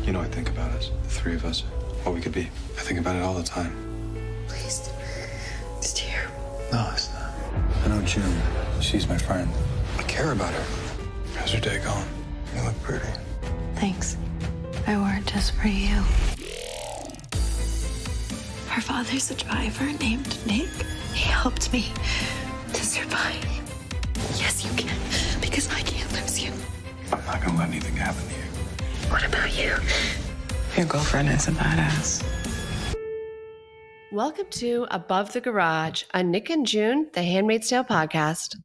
You know, I think about us, the three of us, what we could be. I think about it all the time. Please. It's terrible. No, it's not. I know June. She's my friend. I care about her. How's your day going? You look pretty. Thanks. I wore it just for you. Her father's a driver named Nick. He helped me to survive. Yes, you can, because I can't lose you. I'm not gonna let anything happen to you. What about you? Your girlfriend is a badass. Welcome to Above the Garage, a Nick and June, the Handmaid's Tale podcast.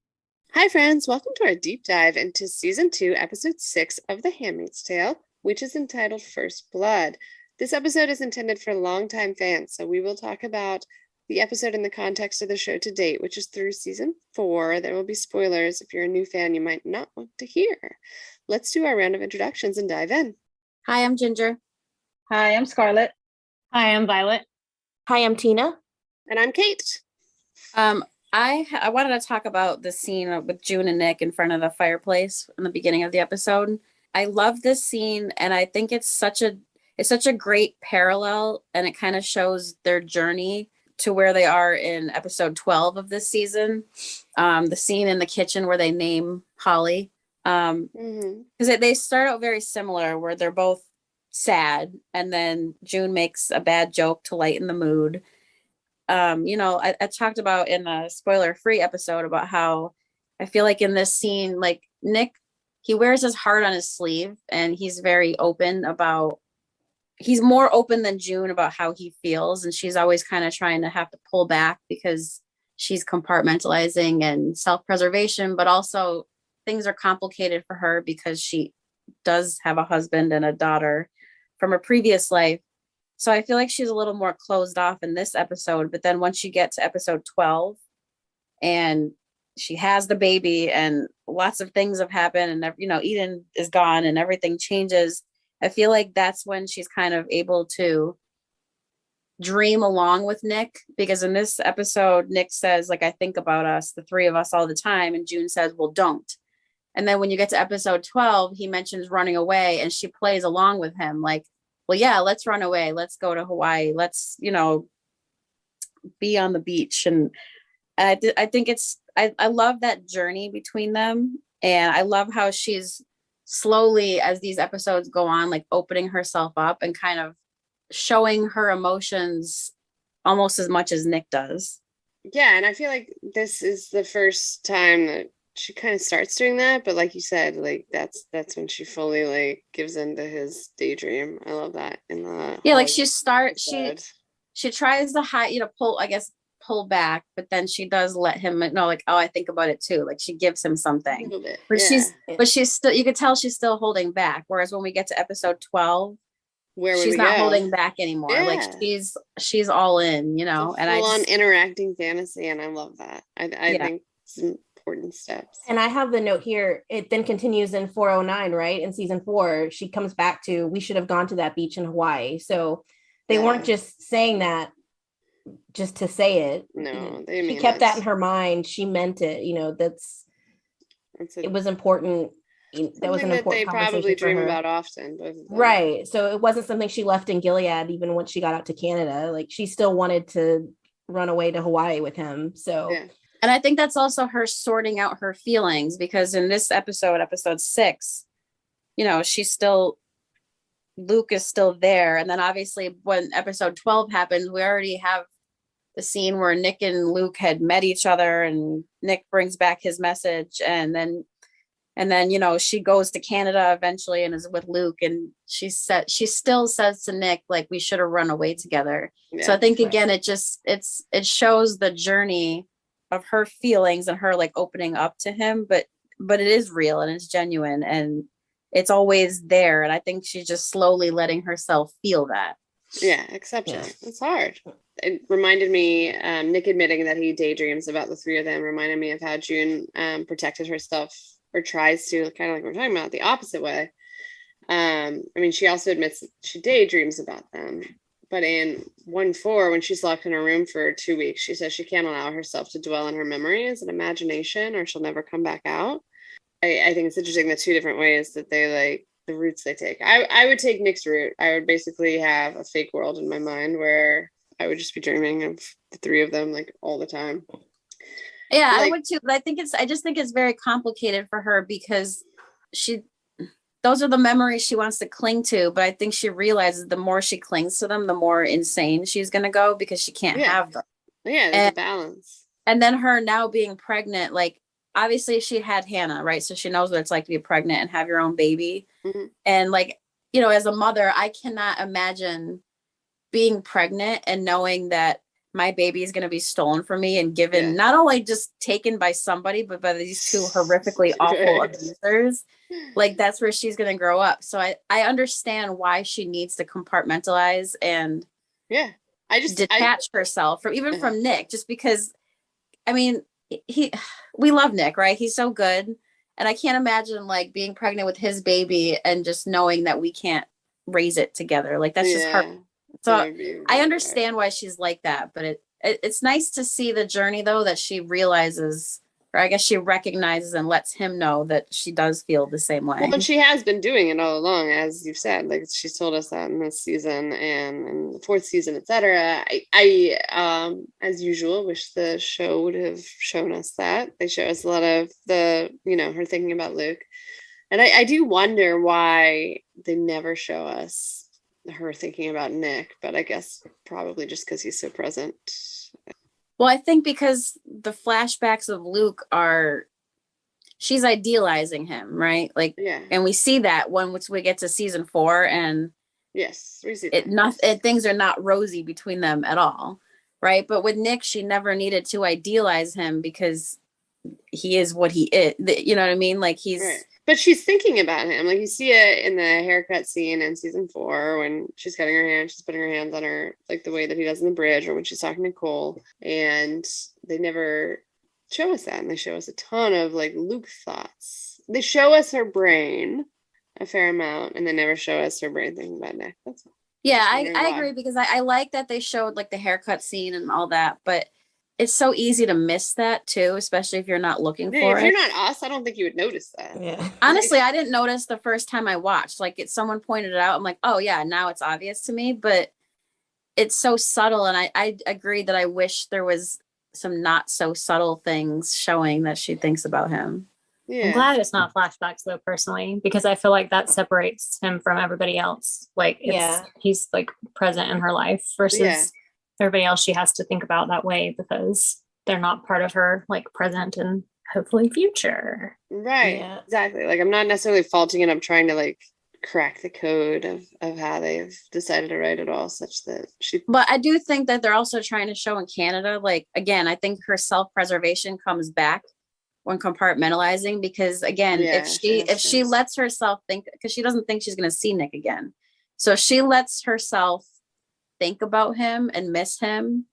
Hi, friends. Welcome to our deep dive into Season 2, Episode 6 of The Handmaid's Tale, which is entitled First Blood. This episode is intended for longtime fans, so we will talk about the episode in the context of the show to date, which is through Season 4. There will be spoilers. If you're a new fan, you might not want to hear. Let's do our round of introductions and dive in. Hi, I'm Ginger. Hi, I'm Scarlett. Hi, I'm Violet. Hi, I'm Tina. And I'm Kate. I wanted to talk about the scene with June and Nick in front of the fireplace in the beginning of the episode. I love this scene, and I think it's such a great parallel, and it kind of shows their journey to where they are in episode 12 of this season. The scene in the kitchen where they name Holly. Because they start out very similar, where they're both sad, and then June makes a bad joke to lighten the mood. I talked about in a spoiler-free episode about how I feel like in this scene, like Nick, he wears his heart on his sleeve, and he's more open than June about how he feels, and she's always kind of trying to have to pull back because she's compartmentalizing and self-preservation, but also things are complicated for her because she does have a husband and a daughter from a previous life. So I feel like she's a little more closed off in this episode, but then once you get to episode 12 and she has the baby and lots of things have happened and, Eden is gone and everything changes, I feel like that's when she's kind of able to dream along with Nick, because in this episode, Nick says, like, I think about us, the three of us all the time. And June says, well, don't. And then when you get to episode 12, he mentions running away, and she plays along with him. Like, well, yeah, let's run away. Let's go to Hawaii. Let's, be on the beach. And I think I love that journey between them. And I love how she's slowly, as these episodes go on, like opening herself up and kind of showing her emotions almost as much as Nick does. Yeah, and I feel like this is the first time that she kind of starts doing that, but like you said, like that's when she fully like gives into his daydream. I love that. Like she tries to pull back, but then she does let him know, like, oh, I think about it too. Like she gives him something. A little bit, but she's still, you could tell she's still holding back. Whereas when we get to episode 12, she's not holding back anymore. Yeah. Like she's all in, and full-on interacting fantasy, and I love that. I think it's important steps. And I have the note here. It then continues in 409, right? In season 4, she comes back to, we should have gone to that beach in Hawaii. So they weren't just saying that just to say it. No, she kept that in her mind. She meant it. It was important. That was an important they probably dream about often. Right. So it wasn't something she left in Gilead even when she got out to Canada. Like she still wanted to run away to Hawaii with him. So and I think that's also her sorting out her feelings, because in this episode 6, Luke is still there. And then obviously when episode 12 happens, we already have the scene where Nick and Luke had met each other, and Nick brings back his message. And then, she goes to Canada eventually and is with Luke. And she still says to Nick, like, we should have run away together. Yeah, so I think, again, it shows the journey of her feelings and her like opening up to him, but it is real and it's genuine and it's always there. And I think she's just slowly letting herself feel that. Yeah, accepting it. It's hard. It reminded me, Nick admitting that he daydreams about the three of them reminded me of how June protected herself, or tries to, kind of like we're talking about, the opposite way. She also admits that she daydreams about them. But in 1-4, when she's locked in her room for 2 weeks, she says she can't allow herself to dwell in her memories and imagination, or she'll never come back out. I think it's interesting the two different ways that they like the routes they take. I would take Nick's route. I would basically have a fake world in my mind where I would just be dreaming of the three of them like all the time. Yeah, I would too. But I just think it's very complicated for her because those are the memories she wants to cling to. But I think she realizes the more she clings to them, the more insane she's going to go because she can't have them. Yeah, there's a balance. And then her now being pregnant, like obviously she had Hannah, right? So she knows what it's like to be pregnant and have your own baby. Mm-hmm. And like, you know, as a mother, I cannot imagine being pregnant and knowing that my baby is going to be stolen from me and given, not only just taken by somebody, but by these two horrifically awful abusers. Like that's where she's going to grow up. So I understand why she needs to compartmentalize and detach herself from Nick, just because, I mean, we love Nick, right? He's so good. And I can't imagine like being pregnant with his baby and just knowing that we can't raise it together. Like that's just hard. So I understand why she's like that, but it's nice to see the journey though, that she realizes, or I guess she recognizes and lets him know that she does feel the same way. Well, and she has been doing it all along, as you've said. Like she's told us that in this season and in the fourth season, etc. I as usual, wish the show would have shown us that. They show us a lot of the, you know, her thinking about Luke, and I do wonder why they never show us her thinking about Nick. But I guess probably just because he's so present. Well, I think because the flashbacks of Luke she's idealizing him, right? Like, and we see that once we get to season 4, and yes, we see things are not rosy between them at all, right? But with Nick, she never needed to idealize him because he is what he is. You know what I mean? Like he's. Right. But she's thinking about him. Like you see it in the haircut scene in season 4 when she's cutting her hair and she's putting her hands on her, like the way that he does in the bridge, or when she's talking to Cole. And they never show us that. And they show us a ton of like Luke thoughts. They show us her brain a fair amount, and they never show us her brain thinking about Nick. That's all. Yeah, I agree, because I like that they showed like the haircut scene and all that, but it's so easy to miss that too, especially if you're not looking for it. If you're not us, I don't think you would notice that. Yeah. Honestly, I didn't notice the first time I watched. Like someone pointed it out. I'm like, oh yeah, now it's obvious to me, but it's so subtle. And I agree that I wish there was some not so subtle things showing that she thinks about him. Yeah. I'm glad it's not flashbacks though, personally, because I feel like that separates him from everybody else. Like he's like present in her life versus everybody else she has to think about that way because they're not part of her like present and hopefully future. Right. Yeah. Exactly. Like I'm not necessarily faulting it. I'm trying to like crack the code of how they've decided to write it all such that she. But I do think that they're also trying to show in Canada, like, again, I think her self-preservation comes back when compartmentalizing, because again, if she lets herself think, because she doesn't think she's going to see Nick again. So if she lets herself think about him and miss him,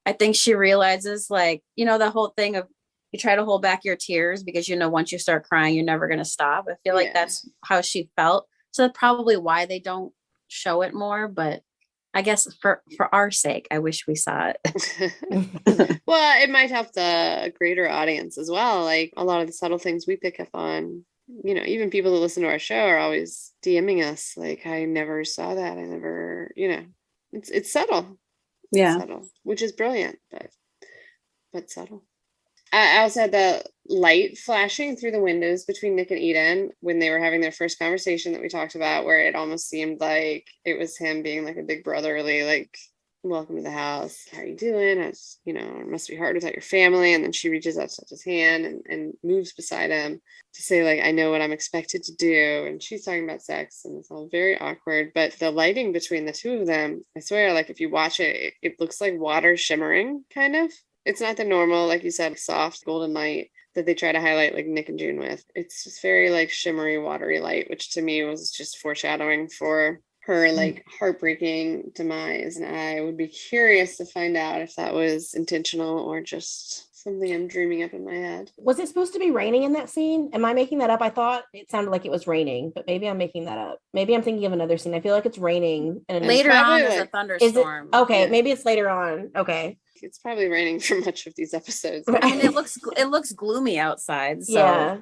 I think she realizes, like, you know, the whole thing of you try to hold back your tears because, you know, once you start crying, you're never going to stop. I feel like that's how she felt. So that's probably why they don't show it more. But I guess for our sake, I wish we saw it. Well, it might help the greater audience as well. Like a lot of the subtle things we pick up on, you know, even people that listen to our show are always DMing us. Like, I never saw that. I never, you know, it's subtle. Yeah. Subtle, which is brilliant, but subtle. I also had the light flashing through the windows between Nick and Eden when they were having their first conversation that we talked about, where it almost seemed like it was him being like a big brotherly, like, welcome to the house. How are you doing? It's, you know, it must be hard without your family. And then she reaches out to touch his hand and moves beside him to say, like, I know what I'm expected to do. And she's talking about sex and it's all very awkward. But the lighting between the two of them, I swear, like, if you watch it, it looks like water shimmering, kind of. It's not the normal, like you said, soft golden light that they try to highlight like Nick and June with. It's just very like shimmery, watery light, which to me was just foreshadowing for her like heartbreaking demise. And I would be curious to find out if that was intentional or just something I'm dreaming up in my head. Was it supposed to be raining in that scene? Am I making that up? I thought it sounded like it was raining, but maybe I'm making that up. Maybe I'm thinking of another scene. I feel like it's raining. And later on is a thunderstorm. Okay, yeah. Maybe it's later on. Okay. It's probably raining for much of these episodes. I mean, it looks gloomy outside. So yeah.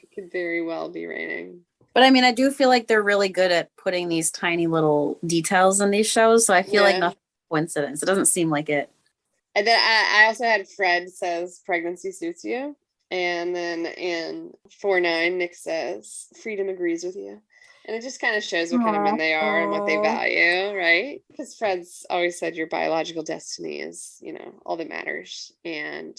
It could very well be raining. But I mean, I do feel like they're really good at putting these tiny little details in these shows. So I feel like nothing coincidence. It doesn't seem like it. And then I also had Fred says pregnancy suits you. And then in 4-9, Nick says freedom agrees with you. And it just kind of shows what kind of men they are and what they value, right? Because Fred's always said your biological destiny is, all that matters. And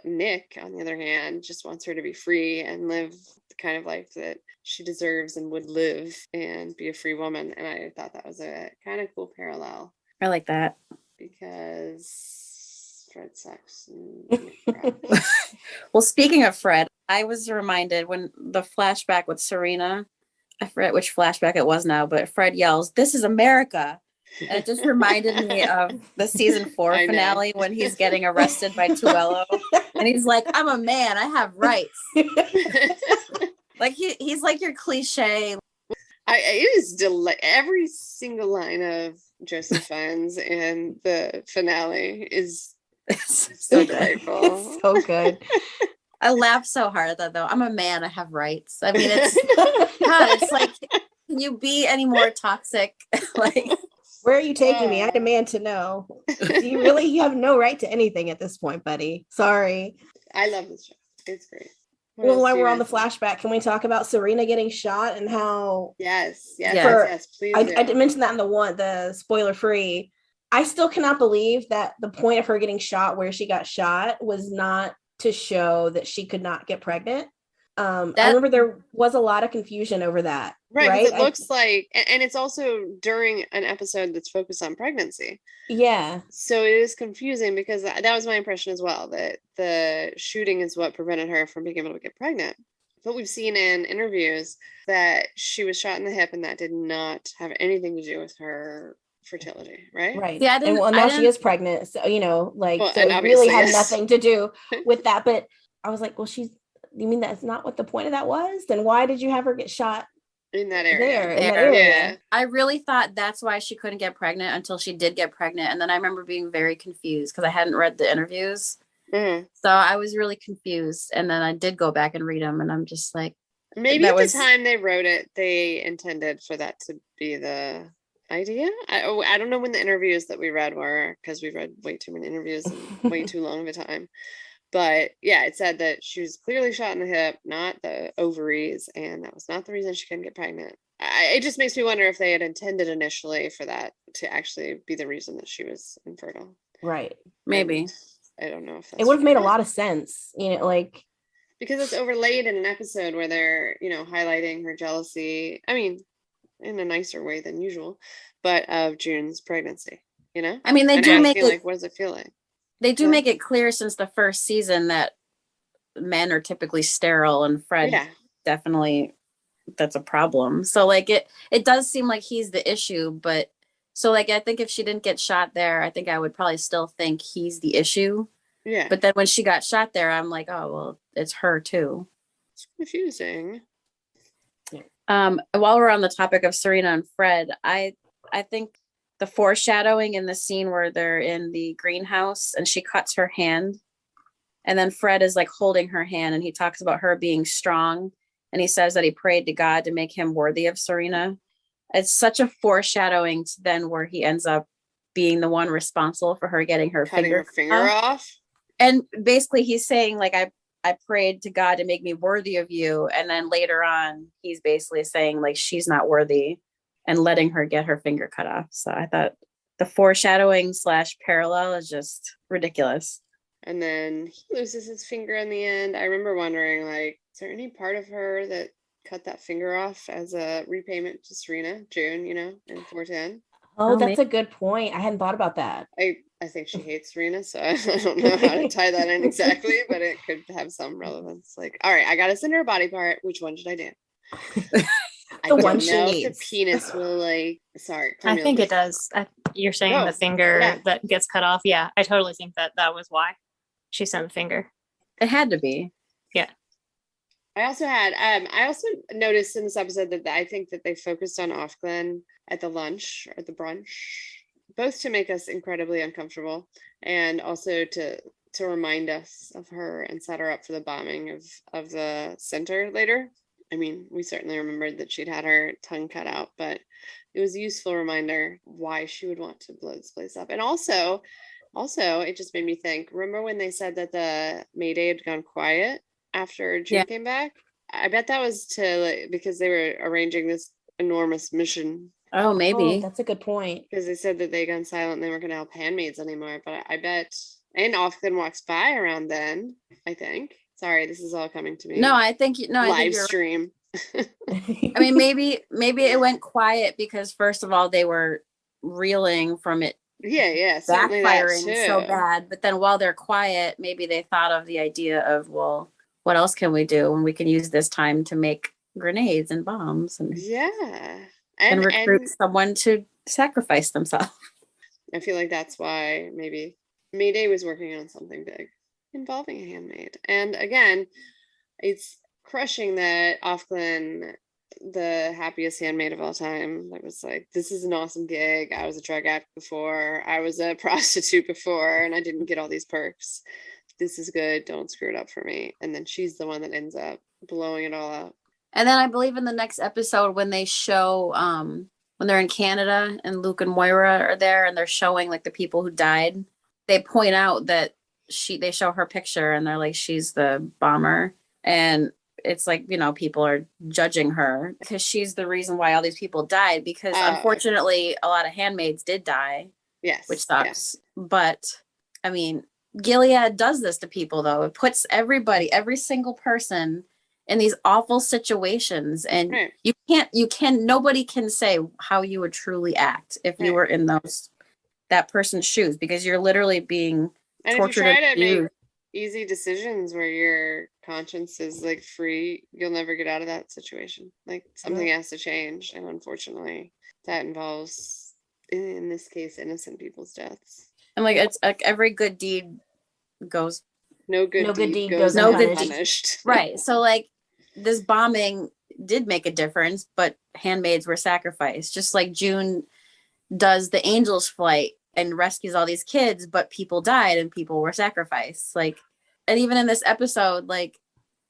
Nick, on the other hand, just wants her to be free and live the kind of life that she deserves and would live and be a free woman. And I thought that was a kind of cool parallel. I like that. Because Fred sucks. And well, speaking of Fred, I was reminded when the flashback with Serena, I forget which flashback it was now, but Fred yells, "This is America." And it just reminded me of the season 4 finale when he's getting arrested by Tuello. And he's like, "I'm a man, I have rights." Like he's like your cliche. It is every single line of Joseph Fiennes in the finale is so delightful. It's so good. I laughed so hard at that though. I'm a man, I have rights. I mean, it's God, it's like, can you be any more toxic? Like, where are you taking me? I demand to know. You have no right to anything at this point, buddy. Sorry. I love this show. It's great. Well, while we're on the flashback, can we talk about Serena getting shot and how? Yes, please. I did mention that in the spoiler free. I still cannot believe that the point of her getting shot where she got shot was not to show that she could not get pregnant. I remember there was a lot of confusion over that. Right? It looks like, and it's also during an episode that's focused on pregnancy. Yeah. So it is confusing because that was my impression as well, that the shooting is what prevented her from being able to get pregnant. But we've seen in interviews that she was shot in the hip and that did not have anything to do with her fertility, right? Right. Yeah. And now she is pregnant. So, so it really had nothing to do with that. But I was like, well, you mean that's not what the point of that was? Then why did you have her get shot in that area? That area? Yeah. I really thought that's why she couldn't get pregnant until she did get pregnant. And then I remember being very confused because I hadn't read the interviews. Mm-hmm. So I was really confused. And then I did go back and read them and I'm just like, maybe at the time they wrote it, they intended for that to be the idea. I don't know when the interviews that we read were, because we read way too many interviews in way too long of a time. But yeah, it said that she was clearly shot in the hip, not the ovaries, and that was not the reason she couldn't get pregnant. It just makes me wonder if they had intended initially for that to actually be the reason that she was infertile. Right. Maybe. And I don't know if that's it would have made a lot of sense, because it's overlaid in an episode where they're, highlighting her jealousy. I mean, in a nicer way than usual, but of June's pregnancy, I mean, they do make it like, what does it feel like? They do make it clear since the first season that men are typically sterile, and Fred definitely, that's a problem. So it does seem like he's the issue, but so I think if she didn't get shot there, I think I would probably still think he's the issue. Yeah. But then when she got shot there, I'm like, oh, well, it's her too. It's confusing. While we're on the topic of Serena and Fred, I think the foreshadowing in the scene where they're in the greenhouse and she cuts her hand and then Fred is holding her hand and he talks about her being strong and he says that he prayed to God to make him worthy of Serena. It's such a foreshadowing to then where he ends up being the one responsible for her getting her finger off. And basically he's saying I prayed to God to make me worthy of you. And then later on, he's basically saying she's not worthy and letting her get her finger cut off. So I thought the foreshadowing / parallel is just ridiculous. And then he loses his finger in the end. I remember wondering, is there any part of her that cut that finger off as a repayment to Serena, June, in 410? Oh, that's a good point. I hadn't thought about that. I think she hates Serena, so I don't know how to tie that in exactly, but it could have some relevance. All right, I got to send her a body part. Which one should I do? I don't know if the penis will sorry. I think it does. You're saying the finger that gets cut off. Yeah, I totally think that was why she sent the finger. It had to be. Yeah. I also noticed in this episode that I think that they focused on Ofglen at the lunch or the brunch, both to make us incredibly uncomfortable and also to remind us of her and set her up for the bombing of the center later. I mean, we certainly remembered that she'd had her tongue cut out, but it was a useful reminder why she would want to blow this place up. And also, it just made me think, remember when they said that the Mayday had gone quiet after June came back? I bet that was because they were arranging this enormous mission. Oh, maybe. Oh, that's a good point. Because they said that they gone silent and they weren't going to help handmaids anymore. But I bet, and Ofcom walks by around then, I think. Sorry, this is all coming to me. No, I think live stream. I mean, maybe it went quiet because first of all, they were reeling from it. Yeah, backfiring so bad. But then while they're quiet, maybe they thought of the idea of, well, what else can we do? And we can use this time to make grenades and bombs and and recruit someone to sacrifice themselves. I feel like that's why maybe Mayday was working on something big involving a handmaid. And again, it's crushing that Ofclan, the happiest handmaid of all time, that was like, this is an awesome gig. I was a drug addict before, I was a prostitute before, and I didn't get all these perks. This is good. Don't screw it up for me. And then she's the one that ends up blowing it all up. And then I believe in the next episode when they show when they're in Canada and Luke and Moira are there and they're showing like the people who died, they point out that they show her picture and they're like, she's the bomber. And it's like, you know, people are judging her because she's the reason why all these people died, because unfortunately a lot of handmaids did die. Yes. Which sucks. But I mean, Gilead does this to people though. It puts every single person in these awful situations, and nobody can say how you would truly act if you were in that person's shoes, because you're literally being tortured. And if you try to make easy decisions where your conscience is like free, you'll never get out of that situation. Like something has to change, and unfortunately that involves, in this case, innocent people's deaths. And like it's like every good deed goes no good deed goes unpunished. Right. So like this bombing did make a difference, but handmaids were sacrificed. Just like June does the Angel's Flight and rescues all these kids, but people died and people were sacrificed. Like, and even in this episode, like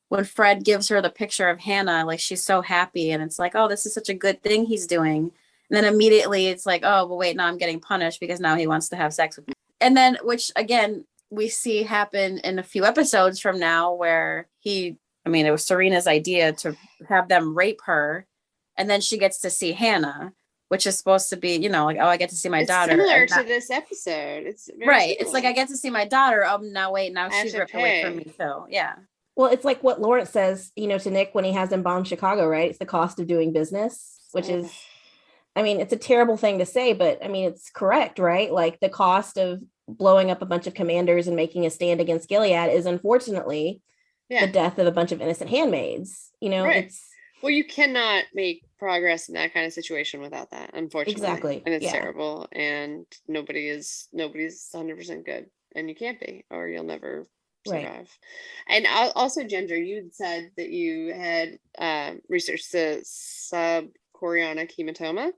when Fred gives her the picture of Hannah, like she's so happy and it's like, oh, this is such a good thing he's doing. And then immediately it's like, oh, well, wait, now I'm getting punished because now he wants to have sex with me. And then, which again, we see happen in a few episodes from now where it was Serena's idea to have them rape her. And then she gets to see Hannah, which is supposed to be, you know, like, oh, I get to see my daughter. Similar to this episode. It's right. Similar. It's like, I get to see my daughter. Oh, now she's ripped away from me. So, yeah. Well, it's like what Lawrence says, you know, to Nick when he has him bomb Chicago, right? It's the cost of doing business, which is, I mean, it's a terrible thing to say, but I mean, it's correct, right? Like the cost of blowing up a bunch of commanders and making a stand against Gilead is unfortunately the death of a bunch of innocent handmaids. You know, well, you cannot make progress in that kind of situation without that, unfortunately. Exactly. And it's terrible, and nobody's 100% good, and you can't be, or you'll never survive. Right. And also, Ginger, you said that you had researched the subchorionic hematoma,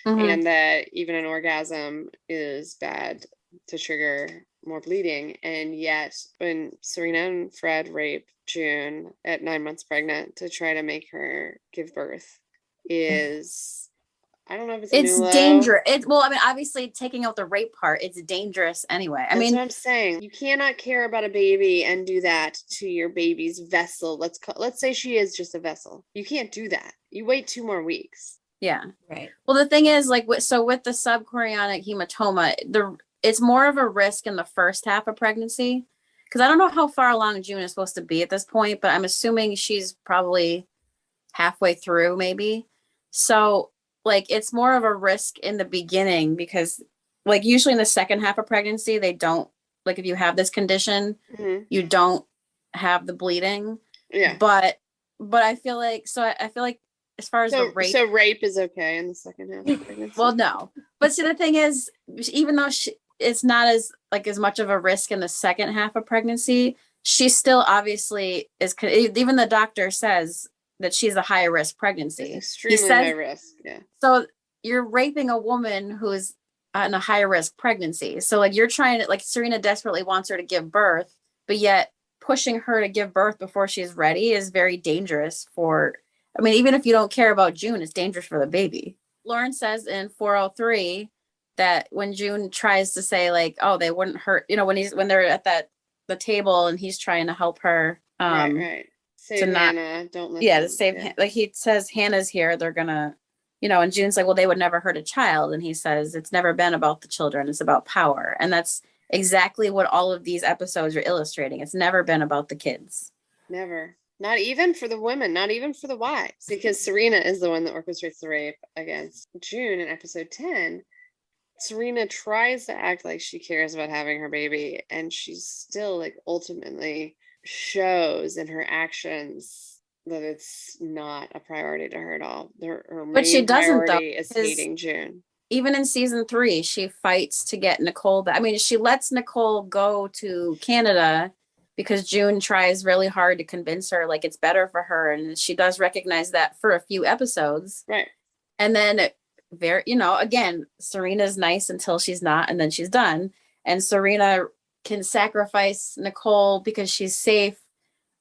and that even an orgasm is bad to trigger more bleeding. And yet when Serena and Fred rape June at 9 months pregnant to try to make her give birth is, I don't know if it's dangerous. Obviously taking out the rape part, it's dangerous anyway. That's what I'm saying. You cannot care about a baby and do that to your baby's vessel. Let's say she is just a vessel. You can't do that. You wait 2 more weeks. Yeah. Right. Well, the thing is, like, with the subchorionic hematoma, it's more of a risk in the first half of pregnancy, because I don't know how far along June is supposed to be at this point, but I'm assuming she's probably halfway through, maybe. So, like, it's more of a risk in the beginning because, like, usually in the second half of pregnancy, they don't, like, if you have this condition, you don't have the bleeding. Yeah. But I feel like as far as the rape. So rape is okay in the second half of pregnancy? Well, no. But see, the thing is, even though it's not as much of a risk in the second half of pregnancy, she still obviously is, even the doctor says that she's a high risk pregnancy. Extremely high risk, yeah. So you're raping a woman who is in a high risk pregnancy. So like you're trying to, like Serena desperately wants her to give birth, but yet pushing her to give birth before she's ready is very dangerous for I mean, even if you don't care about June, it's dangerous for the baby. Lauren says in 403 that when June tries to say like, oh, they wouldn't hurt, when they're at the table and he's trying to help her. Right. Save Hannah. Don't let Yeah, them, to save like he says Hannah's here, they're gonna, and June's like, well, they would never hurt a child. And he says, it's never been about the children, it's about power. And that's exactly what all of these episodes are illustrating. It's never been about the kids. Never. Not even for the women, not even for the wives, because Serena is the one that orchestrates the rape against June in episode 10. Serena tries to act like she cares about having her baby, and she's still like ultimately shows in her actions that it's not a priority to her at all. Her main But she doesn't, priority though, is hating June. Even in season 3, she fights to get Nicole back. I mean, she lets Nicole go to Canada because June tries really hard to convince her like it's better for her, and she does recognize that for a few episodes. Right. And then again, Serena's nice until she's not, and then she's done. And Serena can sacrifice Nicole because she's safe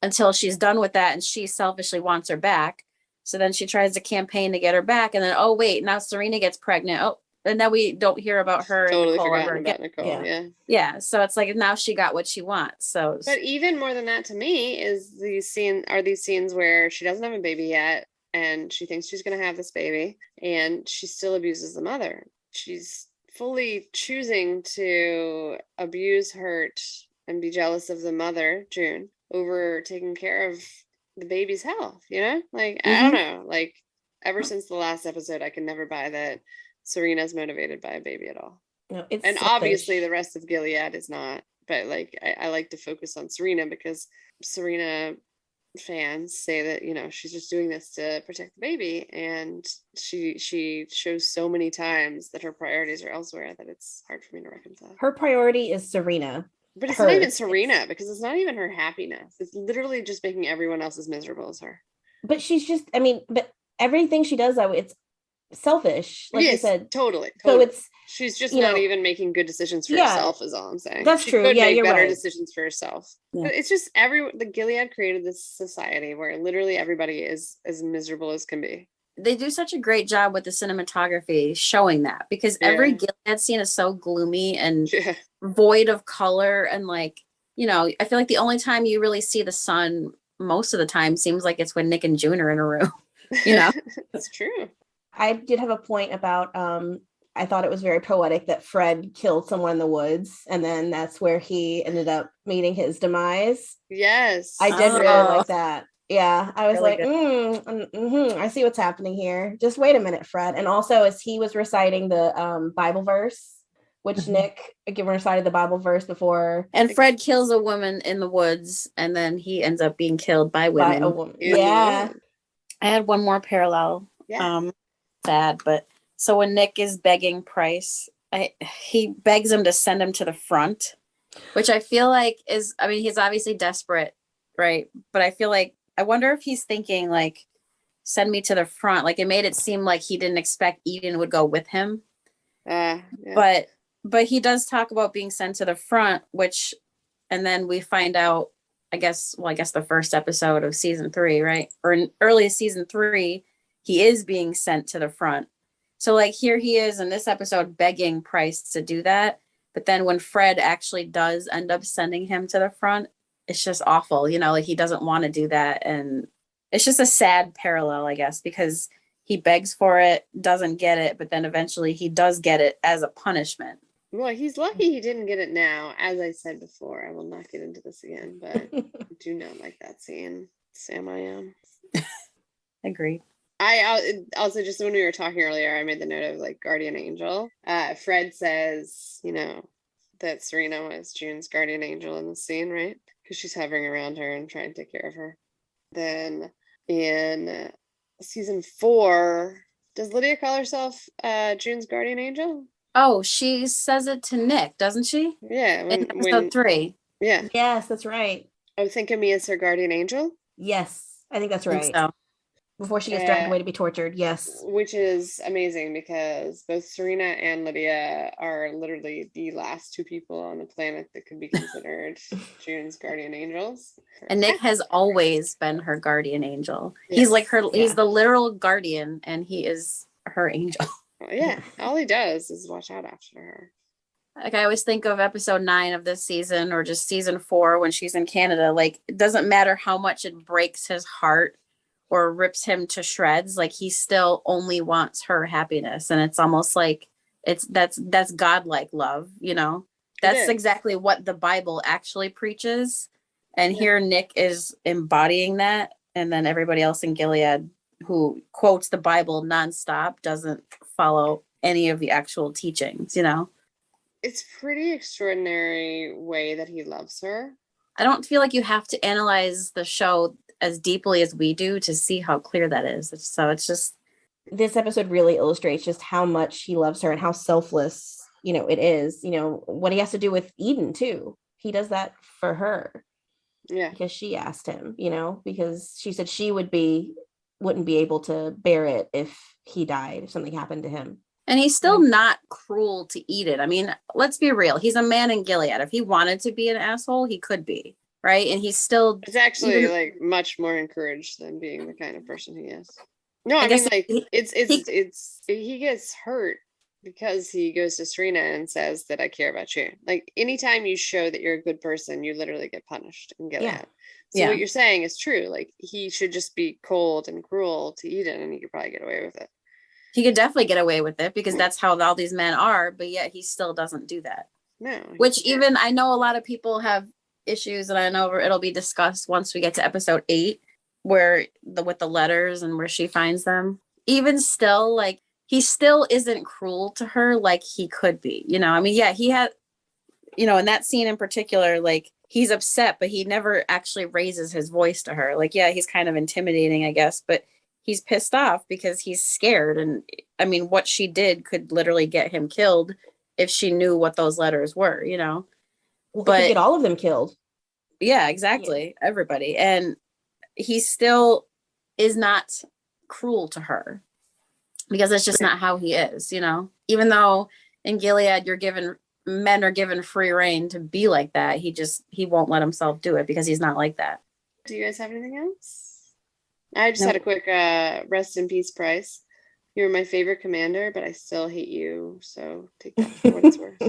until she's done with that, and she selfishly wants her back. So then she tries to campaign to get her back, and then, oh wait, now Serena gets pregnant. Oh, and then we don't hear about her. Totally and Nicole forgotten about Nicole. Yeah. So it's like now she got what she wants. So, but even more than that, to me, is these scenes where she doesn't have a baby yet, and she thinks she's going to have this baby, and she still abuses the mother. She's fully choosing to abuse, hurt, and be jealous of the mother, June, over taking care of the baby's health, like I don't know, like ever since the last episode I can never buy that Serena's motivated by a baby at all. No, it's and selfish. Obviously the rest of Gilead is not, but like I like to focus on Serena because Serena fans say that she's just doing this to protect the baby, and she shows so many times that her priorities are elsewhere that it's hard for me to reconcile. Her priority is Serena. But it's not even Serena, because it's not even her happiness. It's literally just making everyone else as miserable as her. But she's just, but everything she does, though, it's selfish. Like you said. Totally. So she's just not even making good decisions for herself, is all I'm saying. That's she true. Could make you're better right. decisions for herself. Yeah. But it's just the Gilead created this society where literally everybody is as miserable as can be. They do such a great job with the cinematography showing that, because every Gilead scene is so gloomy and void of color, and like, I feel like the only time you really see the sun most of the time seems like it's when Nick and June are in a room. It's true. I did have a point about I thought it was very poetic that Fred killed someone in the woods, and then that's where he ended up meeting his demise. Yes. I did really like that. Yeah, I was really like, I see what's happening here. Just wait a minute, Fred. And also, as he was reciting the Bible verse, which Nick recited the Bible verse before. And Fred kills a woman in the woods, and then he ends up being killed by women. By a woman. Yeah. I had one more parallel. Yeah. Sad, but so when Nick is begging Price, he begs him to send him to the front, which I feel like he's obviously desperate, right? But I feel like, I wonder if he's thinking like, send me to the front. Like, it made it seem like he didn't expect Eden would go with him. Yeah. But he does talk about being sent to the front, and then we find out, I guess the first episode of season 3, right? Or in early season 3, he is being sent to the front. So like, here he is in this episode begging Price to do that. But then when Fred actually does end up sending him to the front, it's just awful, like he doesn't want to do that. And it's just a sad parallel, I guess, because he begs for it, doesn't get it, but then eventually he does get it as a punishment. Well, he's lucky he didn't get it now. As I said before, I will not get into this again, but I do not like that scene. Sam, I am. Agreed. I also, just when we were talking earlier, I made the note of like guardian angel. Fred says, that Serena was June's guardian angel in the scene, right? Because she's hovering around her and trying to take care of her. Then in season 4, does Lydia call herself June's guardian angel? Oh, she says it to Nick, doesn't she? Yeah. In episode 3. Yeah. Yes, that's right. Oh, think of me as her guardian angel? Yes, I think that's right. So. Before she gets dragged away to be tortured. Yes. Which is amazing because both Serena and Lydia are literally the last two people on the planet that could be considered June's guardian angels. And Nick has always been her guardian angel. Yes. He's like he's the literal guardian, and he is her angel. Well, yeah, all he does is watch out after her. Like I always think of episode 9 of this season, or just season 4 when she's in Canada. Like it doesn't matter how much it breaks his heart or rips him to shreds, like he still only wants her happiness. And it's almost like that's godlike love, you know. That's exactly what the Bible actually preaches. And here Nick is embodying that. And then everybody else in Gilead who quotes the Bible nonstop doesn't follow any of the actual teachings, you know. It's pretty extraordinary way that he loves her. I don't feel like you have to analyze the show as deeply as we do to see how clear that is. So it's just, this episode really illustrates just how much he loves her and how selfless, you know, it is. You know, what he has to do with Eden too. He does that for her. Yeah. Because she asked him, you know, because she said she wouldn't be able to bear it if he died, if something happened to him. And he's still not cruel to Eden. I mean, let's be real. He's a man in Gilead. If he wanted to be an asshole, he could be. Right. And he's still. It's actually like much more encouraged than being the kind of person he is. No, I mean, like he gets hurt because he goes to Serena and says that I care about you. Like anytime you show that you're a good person, you literally get punished and get out. So what you're saying is true. Like he should just be cold and cruel to Eden and he could probably get away with it. He could definitely get away with it because that's how all these men are, but yet he still doesn't do that. No. Which even I know a lot of people have issues, and I know it'll be discussed once we get to episode 8 with the letters and where she finds them. Even still, like he still isn't cruel to her like he could be, you know. I mean, yeah, he had, you know, in that scene in particular, like he's upset, but he never actually raises his voice to her. Like, yeah, he's kind of intimidating, I guess, but he's pissed off because he's scared. And I mean, what she did could literally get him killed if she knew what those letters were, you know. But get all of them killed. Yeah, exactly. Yeah. Everybody. And he still is not cruel to her because it's just not how he is, you know. Even though in Gilead men are given free reign to be like that, he won't let himself do it because he's not like that. Do you guys have anything else? I just had a quick rest in peace, Price. You're my favorite commander, but I still hate you, so take that for what it's worth.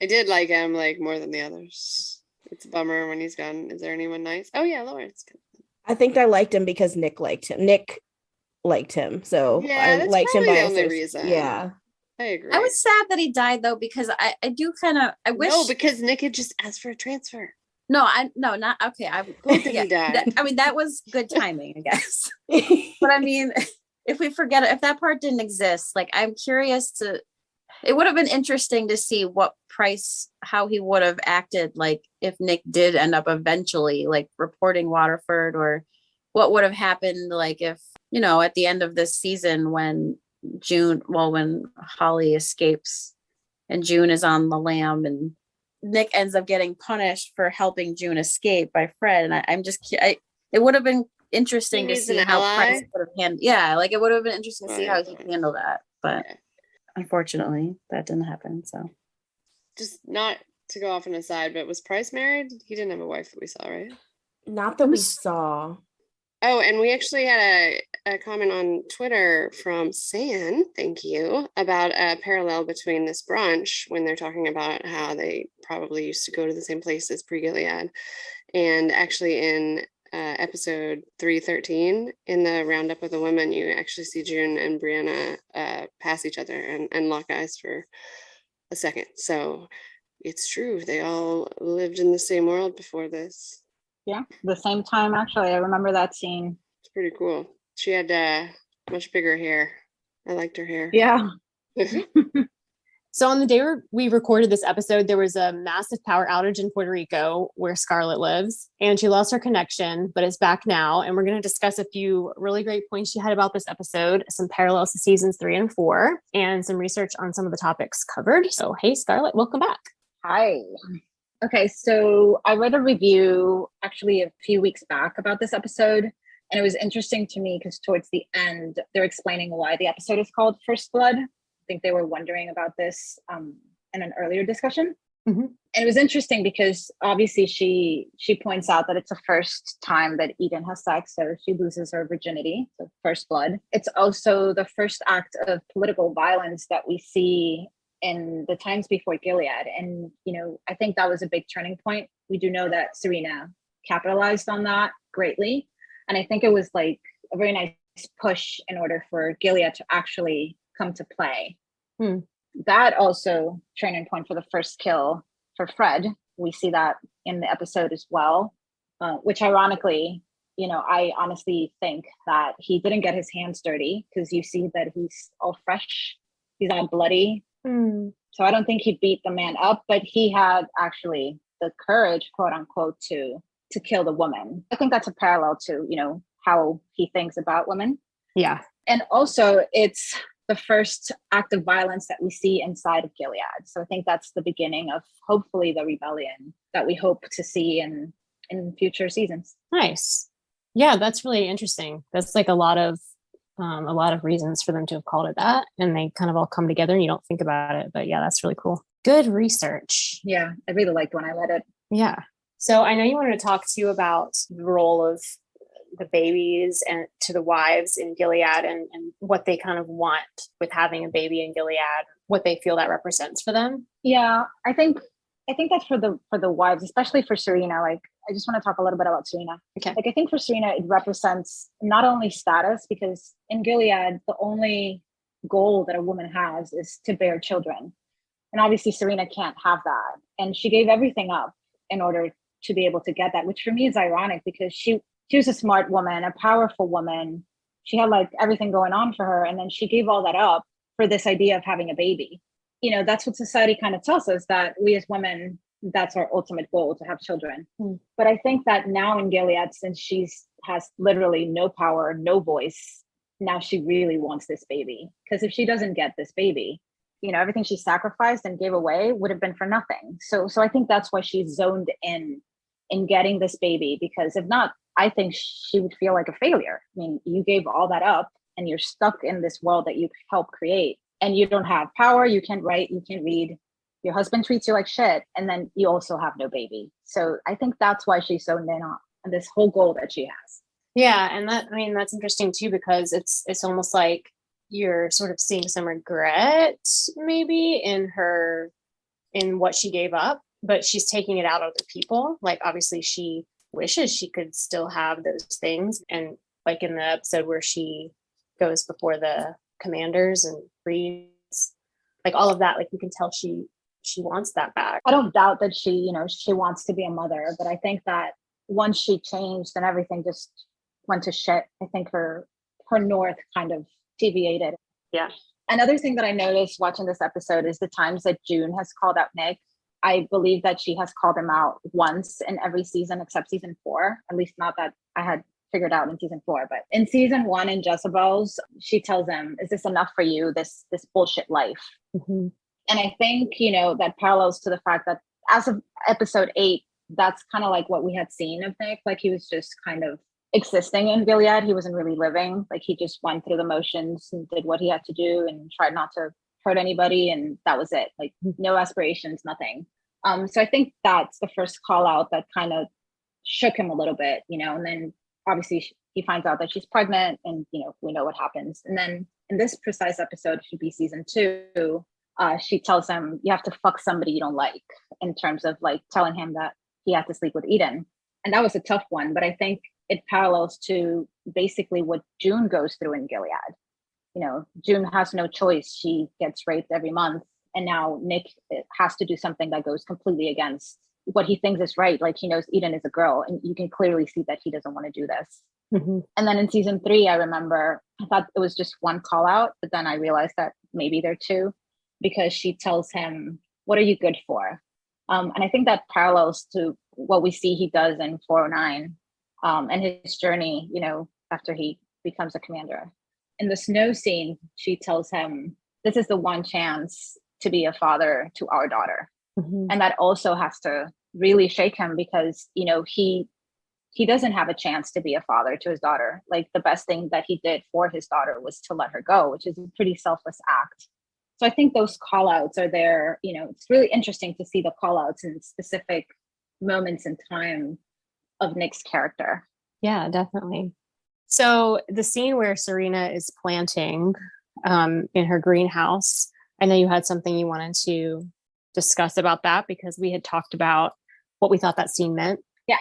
I did like him like more than the others. It's a bummer when he's gone. Is there anyone nice? Oh yeah, Lawrence. I think I liked him because Nick liked him. So yeah, I liked him by the only reason. Yeah, I agree. I was sad that he died though because I do kind of I wish. No, because Nick had just asked for a transfer. Not okay. He died. I mean, that was good timing, I guess. But I mean, if that part didn't exist, like I'm curious it would have been interesting to see how he would have acted, like if Nick did end up eventually like reporting Waterford, or what would have happened, like if, you know, at the end of this season when Holly escapes and June is on the lam and Nick ends up getting punished for helping June escape by Fred. And it would have been interesting to see how Price would have handled. Yeah, like it would have been interesting to see how he handled that, but. Yeah. Unfortunately, that didn't happen. So, just not to go off on a side, but was Price married? He didn't have a wife that we saw, right? Not that we saw. Oh, and we actually had a comment on Twitter from San, thank you, about a parallel between this brunch when they're talking about how they probably used to go to the same places pre-Gilead, and actually in episode 313 in the roundup of the women, you actually see June and Brianna pass each other and lock eyes for a second. So it's true, they all lived in the same world before this. Yeah, the same time actually. I remember that scene. It's pretty cool. She had much bigger hair. I liked her hair. Yeah. So on the day we recorded this episode, there was a massive power outage in Puerto Rico where Scarlett lives, and she lost her connection, but it's back now. And we're going to discuss a few really great points she had about this episode, some parallels to seasons 3 and 4, and some research on some of the topics covered. So, hey, Scarlett, welcome back. Hi. Okay, so I read a review actually a few weeks back about this episode, And it was interesting to me because towards the end, they're explaining why the episode is called First Blood. I think they were wondering about this in an earlier discussion. Mm-hmm. And it was interesting because obviously she points out that it's the first time that Eden has sex, so she loses her virginity, so first blood. It's also the first act of political violence that we see in the times before Gilead. And, I think that was a big turning point. We do know that Serena capitalized on that greatly. And I think it was like a very nice push in order for Gilead to actually come to play. That also turning point for the first kill for Fred. We see that in the episode as well, which ironically, I honestly think that he didn't get his hands dirty because you see that he's all fresh. He's not bloody. So I don't think he beat the man up, but he had actually the courage, quote unquote, to kill the woman. I think that's a parallel to, how he thinks about women. Yeah. And also it's the first act of violence that we see inside of Gilead. So I think that's the beginning of hopefully the rebellion that we hope to see in future seasons. Nice. Yeah, that's really interesting. That's like a lot of reasons for them to have called it that, and they kind of all come together and you don't think about it. But yeah, that's really cool. Good research. Yeah, I really liked when I read it. Yeah. So I know you wanted to talk to you about the role of the babies and to the wives in Gilead and what they kind of want with having a baby in Gilead, what they feel that represents for them. Yeah, I think that's for the wives, especially for Serena. Like, I just want to talk a little bit about Serena. Okay. Like, I think for Serena, it represents not only status, because in Gilead, the only goal that a woman has is to bear children. And obviously Serena can't have that. And she gave everything up in order to be able to get that, which for me is ironic because she was a smart woman, a powerful woman. She had like everything going on for her. And then she gave all that up for this idea of having a baby. That's what society kind of tells us, that we as women, that's our ultimate goal, to have children. But I think that now in Gilead, since has literally no power, no voice, now she really wants this baby. Because if she doesn't get this baby, everything she sacrificed and gave away would have been for nothing. So I think that's why she's zoned in getting this baby, because if not, I think she would feel like a failure. I mean, you gave all that up and you're stuck in this world that you helped create, and you don't have power, you can't write, you can't read, your husband treats you like shit, and then you also have no baby. So I think that's why she's zoned in on this whole goal that she has. Yeah, and that's interesting too, because it's almost like you're sort of seeing some regret maybe in what she gave up, but she's taking it out on other people. Like, obviously she wishes she could still have those things. And like in the episode where she goes before the commanders and reads, like all of that, like you can tell she wants that back. I don't doubt that she wants to be a mother, but I think that once she changed and everything just went to shit, I think her north kind of deviated. Yeah. Another thing that I noticed watching this episode is the times that June has called out Nick. I believe that she has called him out once in every season except season 4, at least not that I had figured out in season 4. But in season 1 in Jezebel's, she tells him, "Is this enough for you, this bullshit life?" Mm-hmm. And I think, that parallels to the fact that as of episode 8, that's kind of like what we had seen of Nick. Like, he was just kind of existing in Gilead. He wasn't really living. Like, he just went through the motions and did what he had to do and tried not to hurt anybody, and that was it. Like, no aspirations, nothing. So I think that's the first call out that kind of shook him a little bit, and then obviously he finds out that she's pregnant, and we know what happens. And then in this precise episode, it should be season 2, she tells him, "You have to fuck somebody you don't like," in terms of like telling him that he had to sleep with Eden. And that was a tough one, but I think it parallels to basically what June goes through in Gilead. June has no choice. She gets raped every month. And now Nick has to do something that goes completely against what he thinks is right. Like, he knows Eden is a girl, and you can clearly see that he doesn't want to do this. Mm-hmm. And then in season 3, I remember I thought it was just one call out, but then I realized that maybe there are 2, because she tells him, "What are you good for?" And I think that parallels to what we see he does in 409 and his journey, after he becomes a commander. In the snow scene, she tells him, "This is the one chance to be a father to our daughter." Mm-hmm. And that also has to really shake him, because, he he doesn't have a chance to be a father to his daughter. Like the best thing that he did for his daughter was to let her go, which is a pretty selfless act. So I think those call outs are there. You know, it's really interesting to see the call outs in specific moments in time of Nick's character. Yeah, definitely. So the scene where Serena is planting in her greenhouse, I know you had something you wanted to discuss about that because we had talked about what we thought that scene meant. Yeah,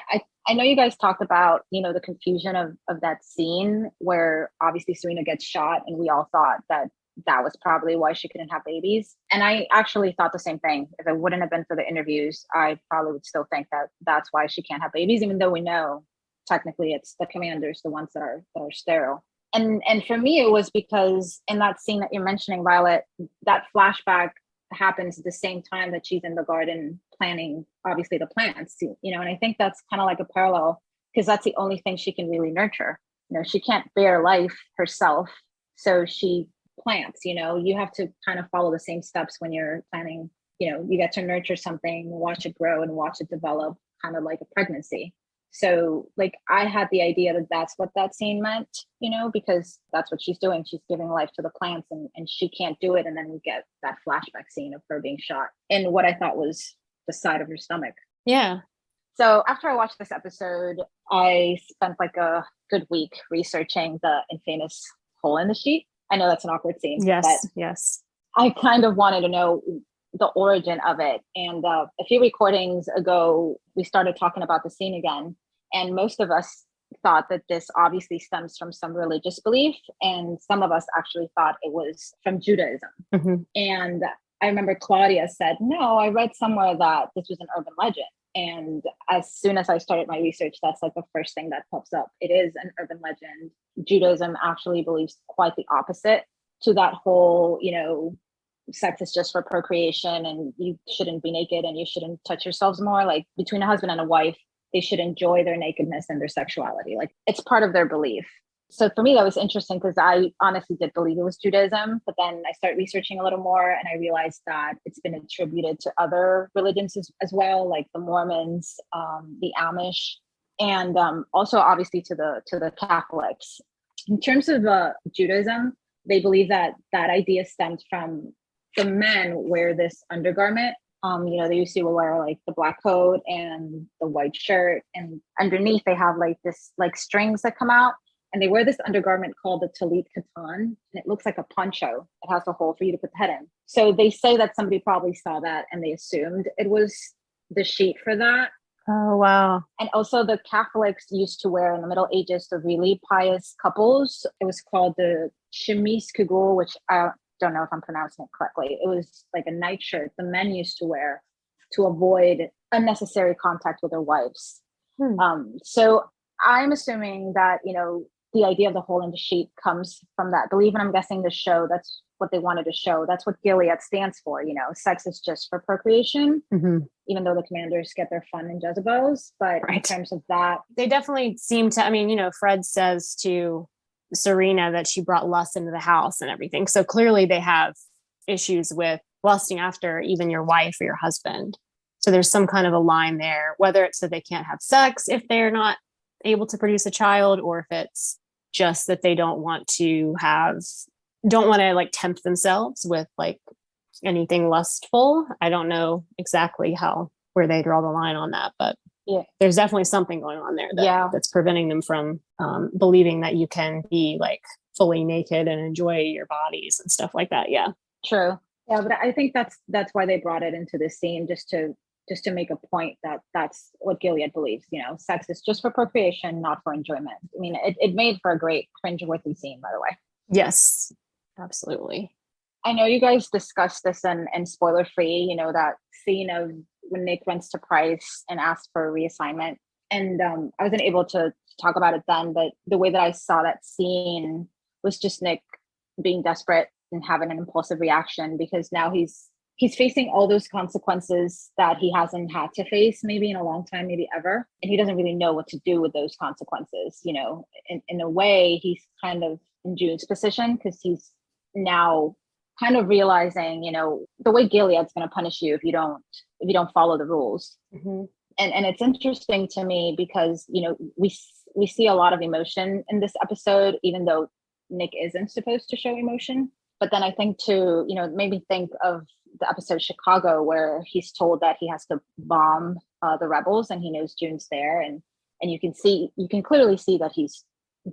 I know you guys talked about, you know, the confusion of that scene where obviously Serena gets shot and we all thought that that was probably why she couldn't have babies. And I actually thought the same thing. If it wouldn't have been for the interviews, I probably would still think that that's why she can't have babies, even though we know technically it's the commanders, the ones that are sterile. And for me, it was because in that scene that you're mentioning, Violet, that flashback happens at the same time that she's in the garden planting, obviously, the plants, you know, and I think that's kind of like a parallel because that's the only thing she can really nurture. You know, she can't bear life herself. So she plants, you know, you have to kind of follow the same steps when you're planting, you know, you get to nurture something, watch it grow and watch it develop, kind of like a pregnancy. So like I had the idea that that's what that scene meant, you know, because that's what she's doing. She's giving life to the plants and she can't do it. And then we get that flashback scene of her being shot in what I thought was the side of her stomach. Yeah. So after I watched this episode, I spent like a good week researching the infamous hole in the sheet. I know that's an awkward scene. Yes. But Yes. I kind of wanted to know the origin of it. And a few recordings ago, we started talking about the scene again. And most of us thought that this obviously stems from some religious belief. And some of us actually thought it was from Judaism. Mm-hmm. And I remember Claudia said, no, I read somewhere that this was an urban legend. And as soon as I started my research, that's like the first thing that pops up. It is an urban legend. Judaism actually believes quite the opposite to that whole, you know, sex is just for procreation and you shouldn't be naked and you shouldn't touch yourselves more. Like between a husband and a wife, they should enjoy their nakedness and their sexuality. Like it's part of their belief. So for me, that was interesting because I honestly did believe it was Judaism, but then I started researching a little more and I realized that it's been attributed to other religions as well, like the Mormons, the Amish, and also obviously to the Catholics. In terms of Judaism, they believe that that idea stemmed from the men wear this undergarment. You know, they used to wear like the black coat and the white shirt, and underneath they have like this like strings that come out. And they wear this undergarment called the talit katan, and it looks like a poncho. It has a hole for you to put the head in. So they say that somebody probably saw that and they assumed it was the sheet for that. Oh, wow. And also the Catholics used to wear in the Middle Ages, the really pious couples. It was called the chemise kugul, which I don't know if I'm pronouncing it correctly. It was like a nightshirt the men used to wear to avoid unnecessary contact with their wives. So I'm assuming that, you know, the idea of the hole in the sheet comes from that belief. And I'm guessing the show, that's what they wanted to show. That's what Gilead stands for. You know, sex is just for procreation, even though the commanders get their fun in Jezebels. But in terms of that, they definitely seem to, I mean, you know, Fred says to Serena that she brought lust into the house and everything. So clearly they have issues with lusting after even your wife or your husband. So there's some kind of a line there, whether it's that they can't have sex if they're not able to produce a child, or if it's just that they don't want to like tempt themselves with like anything lustful. I don't know exactly where they draw the line on that, but yeah, there's definitely something going on there that's preventing them from believing that you can be like fully naked and enjoy your bodies and stuff like that. Yeah, true. Yeah, but I think that's why they brought it into this scene, just to make a point that that's what Gilead believes. You know, sex is just for procreation, not for enjoyment. I mean, it made for a great cringe-worthy scene, by the way. Yes, absolutely. I know you guys discussed this and spoiler-free, you know, that scene of when Nick runs to Price and asks for a reassignment. And I wasn't able to talk about it then, but the way that I saw that scene was just Nick being desperate and having an impulsive reaction, because now he's facing all those consequences that he hasn't had to face maybe in a long time, maybe ever. And he doesn't really know what to do with those consequences. You know, in a way, he's kind of in June's position because he's now kind of realizing, you know, the way Gilead's going to punish you if you don't follow the rules. And it's interesting to me because, you know, we see a lot of emotion in this episode, even though Nick isn't supposed to show emotion. But then I think too, you know, it made me think of the episode Chicago, where he's told that he has to bomb the rebels, and he knows June's there, and you can clearly see that he's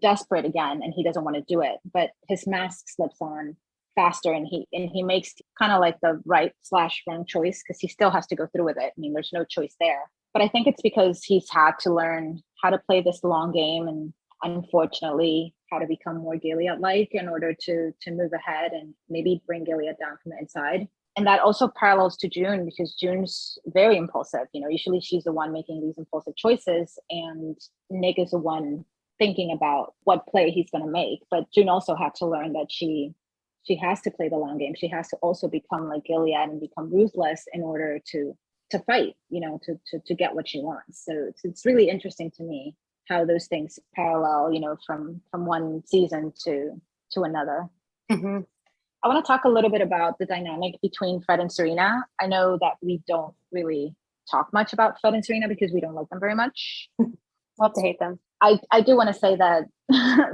desperate again, and he doesn't want to do it. But his mask slips on faster, and he makes kind of like the right/wrong choice, because he still has to go through with it. I mean, there's no choice there. But I think it's because he's had to learn how to play this long game, and unfortunately how to become more Gilead-like in order to move ahead and maybe bring Gilead down from the inside. And that also parallels to June, because June's very impulsive. You know, usually she's the one making these impulsive choices, and Nick is the one thinking about what play he's going to make. But June also had to learn that she has to play the long game. She has to also become like Gilead and become ruthless in order to fight, you know, to get what she wants. So it's really interesting to me how those things parallel, you know, from one season to another. Mm-hmm. I want to talk a little bit about the dynamic between Fred and Serena. I know that we don't really talk much about Fred and Serena because we don't like them very much. Love to hate them. I do want to say that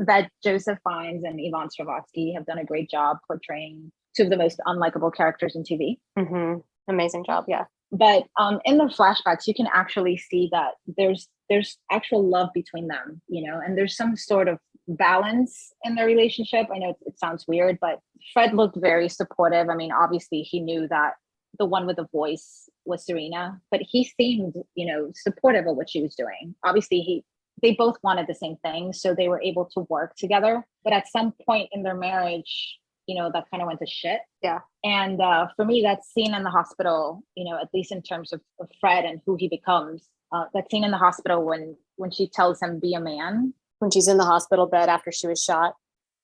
that Joseph Fiennes and Yvonne Strahovski have done a great job portraying two of the most unlikable characters in TV. Mm-hmm. Amazing job, yeah. But in the flashbacks, you can actually see that there's actual love between them, you know, and there's some sort of balance in their relationship. I know it sounds weird, but Fred looked very supportive. I mean, obviously he knew that the one with the voice was Serena, but he seemed, you know, supportive of what she was doing. Obviously they both wanted the same thing, so they were able to work together. But at some point in their marriage, you know, that kind of went to shit. Yeah. And for me, that scene in the hospital, you know, at least in terms of Fred and who he becomes, that scene in the hospital when she tells him, be a man. When she's in the hospital bed after she was shot.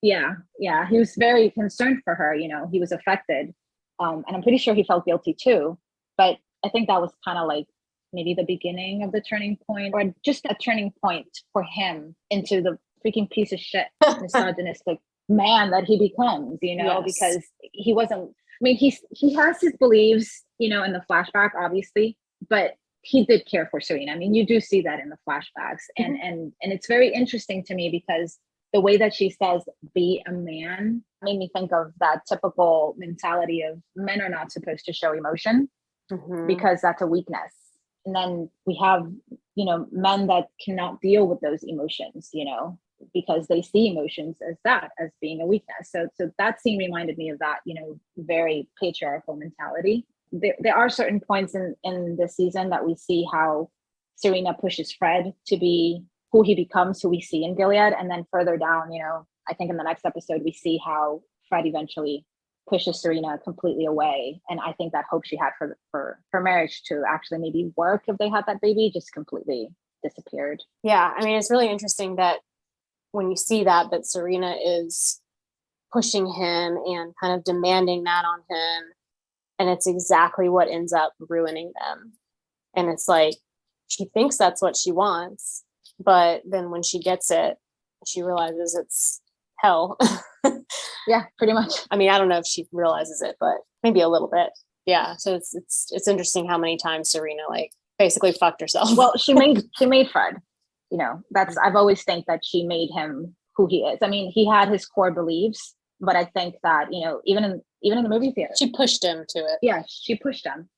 Yeah. He was very concerned for her. You know, he was affected. And I'm pretty sure he felt guilty too. But I think that was kind of like maybe the beginning of the turning point, or just a turning point for him into the freaking piece of shit, misogynistic man that he becomes, you know, yes. Because he wasn't, I mean, he has his beliefs, you know, in the flashback, obviously, but he did care for Serena. I mean, you do see that in the flashbacks. Mm-hmm. And it's very interesting to me because the way that she says, be a man, made me think of that typical mentality of men are not supposed to show emotion because that's a weakness. And then we have, you know, men that cannot deal with those emotions, you know, because they see emotions as being a weakness. So that scene reminded me of that, you know, very patriarchal mentality. There are certain points in the season that we see how Serena pushes Fred to be who he becomes, who we see in Gilead. And then further down, you know, I think in the next episode, we see how Fred eventually pushes Serena completely away. And I think that hope she had for her marriage to actually maybe work if they had that baby just completely disappeared. Yeah, I mean, it's really interesting that when you see that Serena is pushing him and kind of demanding that on him, and it's exactly what ends up ruining them. And it's like, she thinks that's what she wants, but then when she gets it, she realizes it's hell. Yeah, pretty much. I mean, I don't know if she realizes it, but maybe a little bit. Yeah. So it's interesting how many times Serena like basically fucked herself. Well, she made Fred, you know, I've always think that she made him who he is. I mean, he had his core beliefs, but I think that, you know, even in the movie theater, she pushed him to it. Yeah, she pushed him.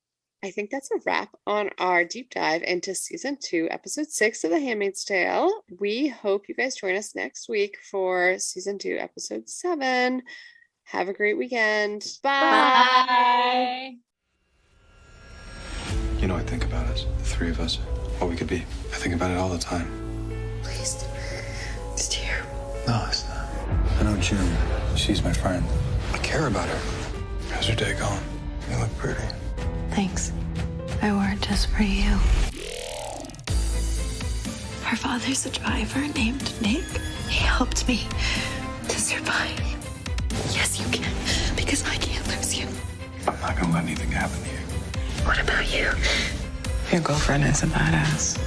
I think that's a wrap on our deep dive into season 2, episode 6 of The Handmaid's Tale. We hope you guys join us next week for season 2, episode 7. Have a great weekend. Bye. You know, I think about us, the three of us, what we could be. I think about it all the time. Please. It's terrible. No, it's not. I know June. She's my friend. I care about her. How's her day going? You look pretty. Thanks. I wore it just for you. Her father's a driver named Nick. He helped me to survive. Yes, you can, because I can't lose you. I'm not gonna let anything happen to you. What about you? Your girlfriend is a badass.